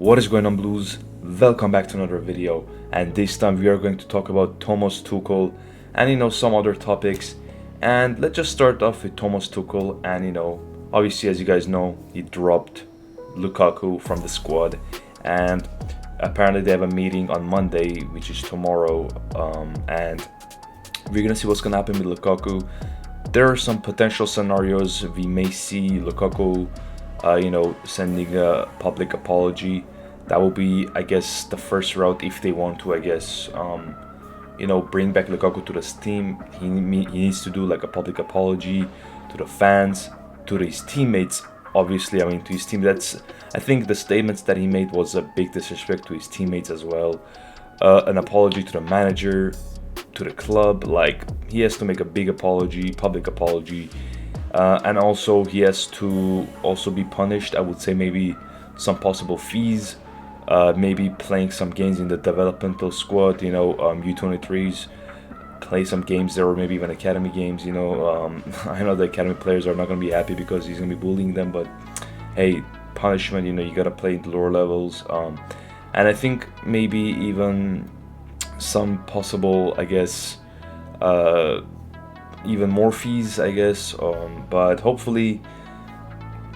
What is going on, Blues? Welcome back to another video, and this time we are going to talk about Thomas Tuchel and some other topics. And let's just start off with Thomas Tuchel. And obviously, as you guys know, he dropped Lukaku from the squad, and apparently they have a meeting on Monday, which is tomorrow, and we're gonna see what's gonna happen with Lukaku. There are some potential scenarios. We may see Lukaku sending a public apology. That will be, I guess, the first route if they want to, I guess, bring back Lukaku to this team. He needs to do like a public apology to the fans, to his teammates. Obviously, to his team. I think the statements that he made was a big disrespect to his teammates as well. An apology to the manager, to the club. Like, he has to make a big apology, public apology. And also he has to also be punished. I would say maybe some possible fees, maybe playing some games in the developmental squad, U23s, play some games there, or maybe even academy games. I know the academy players are not going to be happy because he's going to be bullying them, but hey, punishment, you got to play in the lower levels. And I think maybe even some possible, I guess, even more fees, I guess, but hopefully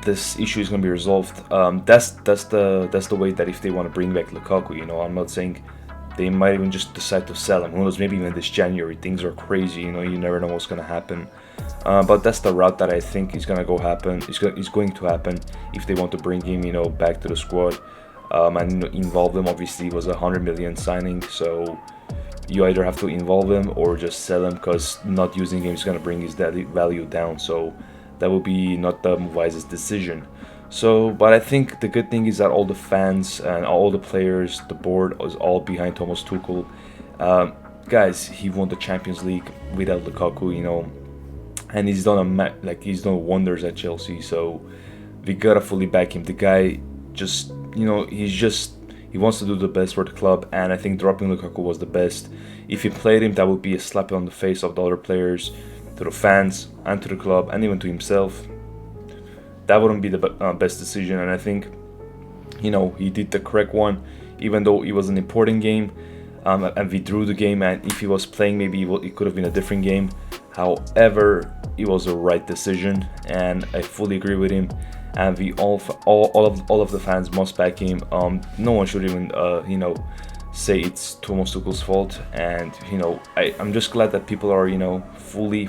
this issue is going to be resolved. That's the way that if they want to bring back Lukaku, I'm not saying they might even just decide to sell him. Who knows? Maybe even this January. Things are crazy. You never know what's going to happen. But that's the route that I think is going to go happen. Is going to happen if they want to bring him, back to the squad, and involve him. Obviously, it was a 100 million signing, so you either have to involve him or just sell him, because not using him is going to bring his value down. So that would be not the wisest decision. But I think the good thing is that all the fans and all the players, the board is all behind Thomas Tuchel. Guys, he won the Champions League without Lukaku, and he's done wonders at Chelsea. So we gotta fully back him. The guy just, he wants to do the best for the club, and I think dropping Lukaku was the best. If he played him, that would be a slap on the face of the other players, to the fans, and to the club, and even to himself. That wouldn't be the best decision, and I think, he did the correct one, even though it was an important game, and we drew the game, and if he was playing, maybe it could have been a different game. However, it was the right decision, and I fully agree with him. And we all of the fans must back him. No one should even say it's Thomas Tuchel's fault. And I'm just glad that people are fully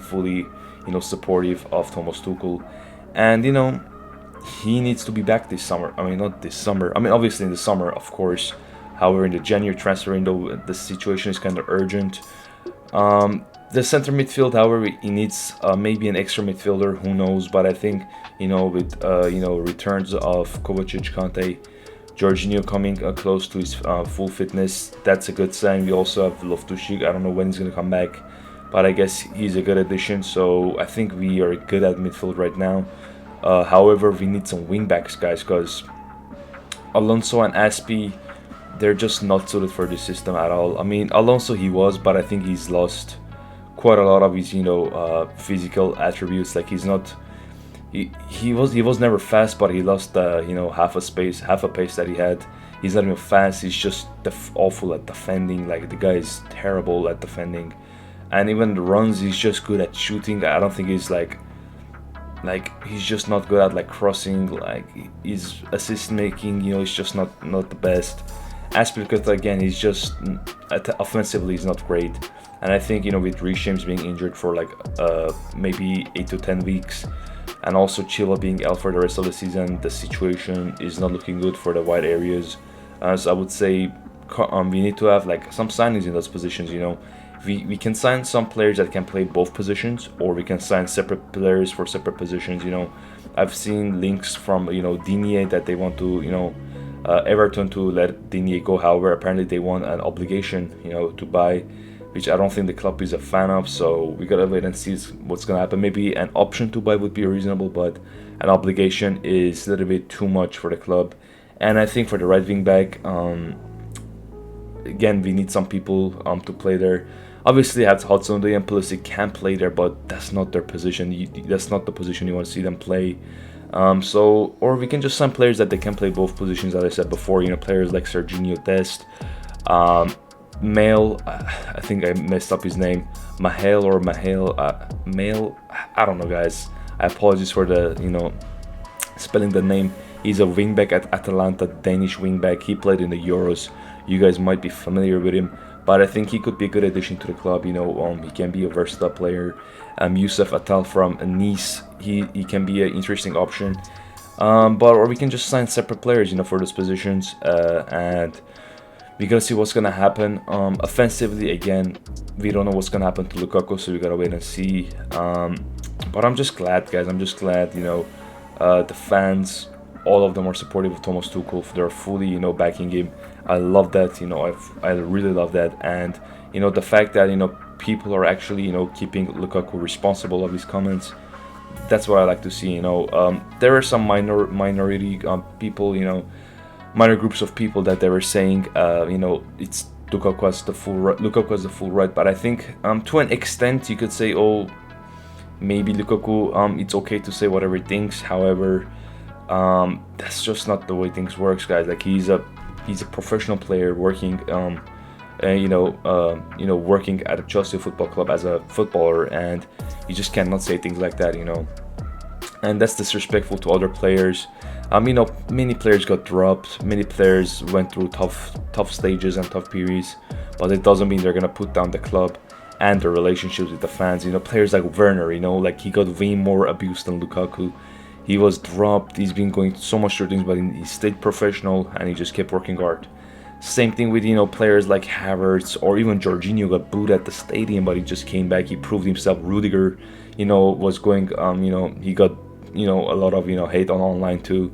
supportive of Thomas Tuchel. And he needs to be back this summer. Not this summer. Obviously in the summer, of course. However, in the January transfer window, the situation is kind of urgent. The center midfield, however, he needs maybe an extra midfielder. Who knows? But I think with returns of Kovacic, Kante, Jorginho coming close to his full fitness, that's a good sign. We also have Loftus-Cheek. I don't know when he's gonna come back, but I guess he's a good addition. So I think we are good at midfield right now. However, we need some wing backs, guys, because Alonso and Aspi, they're just not suited for this system at all. Alonso he was, but I think he's lost quite a lot of his physical attributes. Like, he's not, he was never fast, but he lost half a pace that he had. He's not even fast. He's just awful at defending. Like, the guy is terrible at defending, and even the runs, he's just good at shooting. I don't think he's like he's just not good at crossing. Like, his assist making, he's just not the best. Aspilicueta, again, he's just offensively he's not great. And I think with Rishims being injured for maybe 8 to 10 weeks, and also Chilwell being out for the rest of the season, the situation is not looking good for the wide areas. So I would say we need to have some signings in those positions. We can sign some players that can play both positions, or we can sign separate players for separate positions. I've seen links from Digne that they want to Everton to let Digne go. However, apparently they want an obligation to buy, which I don't think the club is a fan of. So we gotta wait and see what's gonna happen. Maybe an option to buy would be reasonable, but an obligation is a little bit too much for the club. And I think for the right wing back, again, we need some people to play there. Obviously, Hudson-Odoi and Pulisic can play there, but that's not their position. That's not the position you want to see them play. So, or we can just sign players that they can play both positions, as I said before. Players like Serginho Dest, Mail. I think I messed up his name. Mahale or Mahale. Mail. I don't know, guys. I apologize for the spelling the name. He's a wingback at Atalanta, Danish wingback. He played in the Euros. You guys might be familiar with him, but I think he could be a good addition to the club. He can be a versatile player. Youssef Attal from Nice, he can be an interesting option. Or we can just sign separate players, for those positions, and we gotta see what's gonna happen. Offensively, again, we don't know what's gonna happen to Lukaku, so we gotta wait and see. But I'm just glad, guys. I'm just glad, the fans, all of them are supportive of Thomas Tuchel. They're fully, backing him. I love that. I really love that, and the fact that people are actually keeping Lukaku responsible of his comments. That's what I like to see. There are some minority people, minor groups of people that they were saying, it's Lukaku has the full right. But I think to an extent you could say, oh, maybe Lukaku, it's okay to say whatever he thinks. However, that's just not the way things works, guys. Like he's a professional player working, working at a Chelsea football club as a footballer, and you just cannot say things like that, and that's disrespectful to other players. Many players got dropped, many players went through tough stages and tough periods, but it doesn't mean they're gonna put down the club and their relationships with the fans. Players like Werner, like he got way more abuse than Lukaku. He was dropped, he's been going so much through things, but he stayed professional and he just kept working hard. Same thing with players like Havertz, or even Jorginho got booed at the stadium, but he just came back. He proved himself. Rudiger, was going. He got a lot of hate on online too,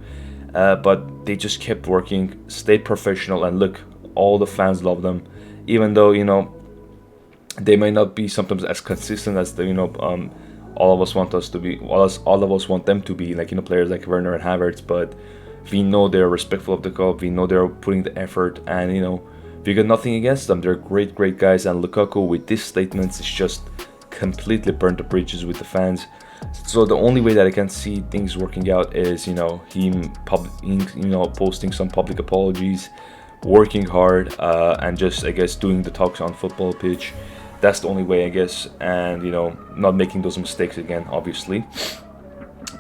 but they just kept working, stayed professional, and look, all the fans love them, even though they may not be sometimes as consistent as the all of us want us to be. All of us want them to be, like players like Werner and Havertz, but we know they're respectful of the club. We know they're putting the effort, and we got nothing against them. They're great guys. And Lukaku, with these statements, is just completely burnt the bridges with the fans. So the only way that I can see things working out is him posting some public apologies, working hard, and just, I guess, doing the talks on football pitch. That's the only way, I guess, and not making those mistakes again, obviously.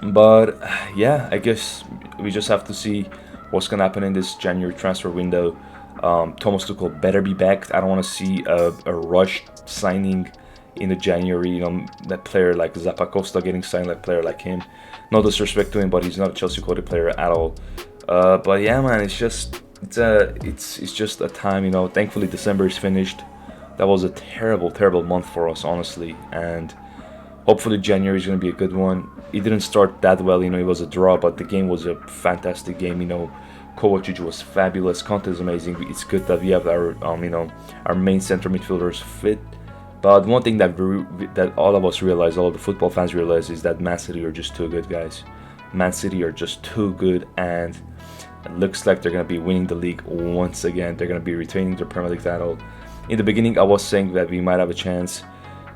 But yeah, I guess we just have to see what's gonna happen in this January transfer window. Thomas Tuchel better be back. I don't want to see a rushed signing in the January. That player like Zappacosta getting signed, like player like him. No disrespect to him, but he's not a Chelsea quality player at all. But yeah, man, it's just a time. Thankfully, December is finished. That was a terrible month for us, honestly, and hopefully January is going to be a good one. It didn't start that well, it was a draw, but the game was a fantastic game. Kovacic was fabulous, Conte is amazing. It's good that we have our our main center midfielders fit. But one thing that all of us realize, all of the football fans realize, is that Man City are just too good, guys. Man City are just too good, and it looks like they're going to be winning the league once again. They're going to be retaining their Premier League title. In the beginning, I was saying that we might have a chance,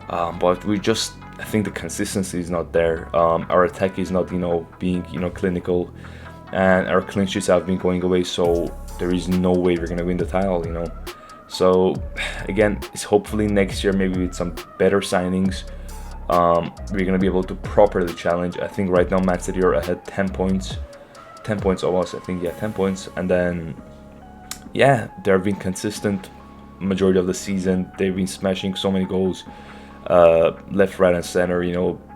but I think the consistency is not there. Our attack is not, being, clinical, and our clean sheets have been going away. So there is no way we're gonna win the title, So again, it's hopefully next year, maybe with some better signings, we're gonna be able to properly challenge. I think right now Man City are ahead 10 points of us. I think 10 points, and then they've been consistent majority of the season. They've been smashing so many goals. Left, right, and center.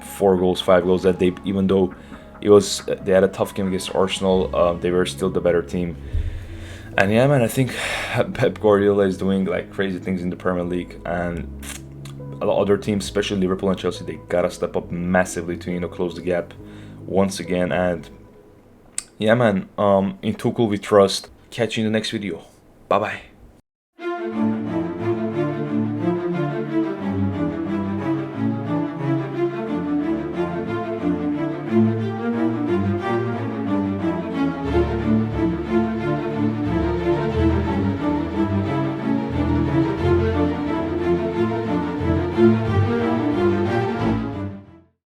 4 goals, 5 goals that day. Even though they had a tough game against Arsenal, they were still the better team. And yeah, man, I think Pep Guardiola is doing like crazy things in the Premier League, and a lot of other teams, especially Liverpool and Chelsea, they gotta step up massively to close the gap once again. And yeah, man, in Tuchel we trust. Catch you in the next video. Bye bye.